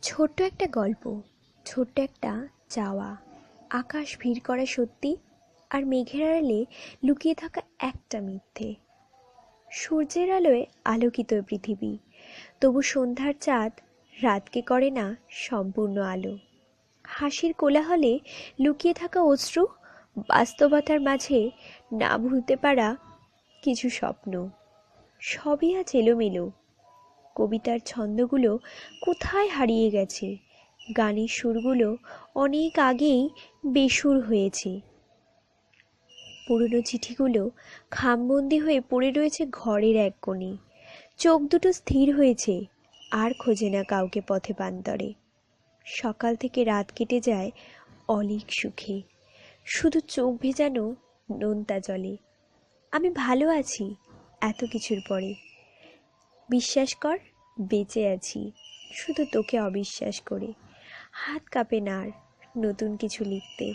ছোট্ট একটা গল্প, ছোট্ট একটা চাওয়া, আকাশ ভিড় করা সত্যি, আর মেঘের আড়ালে লুকিয়ে থাকা একটা মিথ্যে। সূর্যের আলোয় আলোকিত পৃথিবী, তবু সন্ধ্যার চাঁদ রাতকে করে না সম্পূর্ণ আলো। হাসির কোলাহলে লুকিয়ে থাকা অশ্রু, বাস্তবতার মাঝে না ভুলতে পারা কিছু স্বপ্ন। সবই আজ এলোমেলো, কবিতার ছন্দগুলো কোথায় হারিয়ে গেছে, গানের সুরগুলো অনেক আগেই বেসুর হয়েছে। পুরনো চিঠিগুলো খামবন্দি হয়ে পড়ে রয়েছে ঘরের এক কোণে। চোখ দুটো স্থির হয়েছে, আর খোঁজে না কাউকে পথে প্রান্তরে। সকাল থেকে রাত কেটে যায় অলীক সুখে, শুধু চোখ ভেজানো নোনতা জলে। আমি ভালো আছি এত কিছুর পরে, বিশ্বাস কর বেঁচে আছি শুধু তোকে অবিশ্বাস করে। হাত কাঁপে না আর নতুন কিছু লিখতে,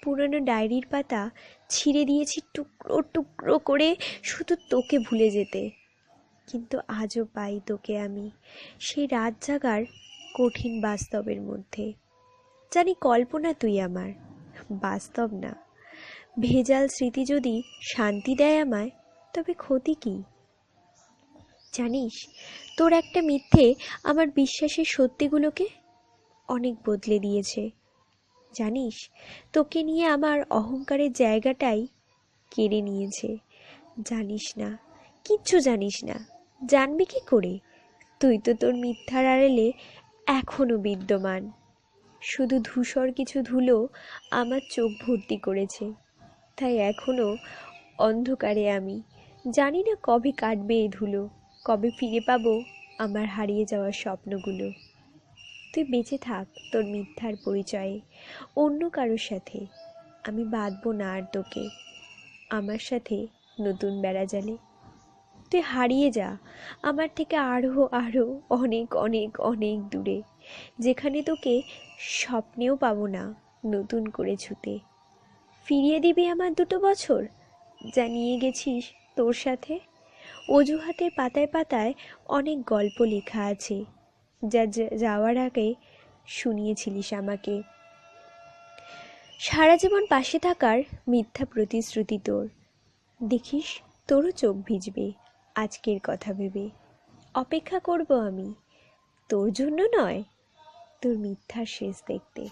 পুরনো ডায়েরির পাতা ছিঁড়ে দিয়েছি টুকরো টুকরো করে শুধু তোকে ভুলে যেতে। কিন্তু আজও পাই তোকে আমি সেই রাত জাগার কঠিন বাস্তবের মধ্যে। জানি কল্পনা তুই আমার, বাস্তব না। ভেজাল স্মৃতি যদি শান্তি দেয় আমায়, তবে ক্ষতি কী? জানিস, তোর একটা মিথ্যে আমার বিশ্বাসের সত্যিগুলোকে অনেক বদলে দিয়েছে। জানিস, তোকে নিয়ে আমার অহংকারের জায়গাটাই কেড়ে নিয়েছে। জানিস না, কিচ্ছু জানিস না, জানবি কি করে? তুই তো তোর মিথ্যার আড়ালে এখনো বিদ্যমান। শুধু ধূসর কিছু ধুলো আমার চোখ ভর্তি করেছে, তাই এখনো অন্ধকারে আমি। জানি না কবে কাটবে এই ধুলো, কবে ফিরে পাবো আমার হারিয়ে যাওয়ার স্বপ্নগুলো। তুই বেঁচে থাক তোর মিথ্যার পরিচয়ে অন্য কারোর সাথে, আমি বাঁধবো না আর তোকে আমার সাথে নতুন বেড়াজালে। তুই হারিয়ে যা আমার থেকে আরও আরও অনেক অনেক অনেক দূরে, যেখানে তোকে স্বপ্নেও পাবো না নতুন করে ছুতে। ফিরিয়ে দিবি আমার 2 বছর যা নিয়ে গেছিস তোর সাথে। অজুহাতের পাতায় পাতায় অনেক গল্প লেখা আছে, যা যাওয়ার আগে শুনিয়েছিলিস আমাকে। সারা জীবন পাশে থাকার মিথ্যা প্রতিশ্রুতি তোর, দেখিস তোরও চোখ ভিজবে আজকের কথা ভেবে। অপেক্ষা করব আমি, তোর জন্য নয়, তোর মিথ্যার শেষ দেখতে।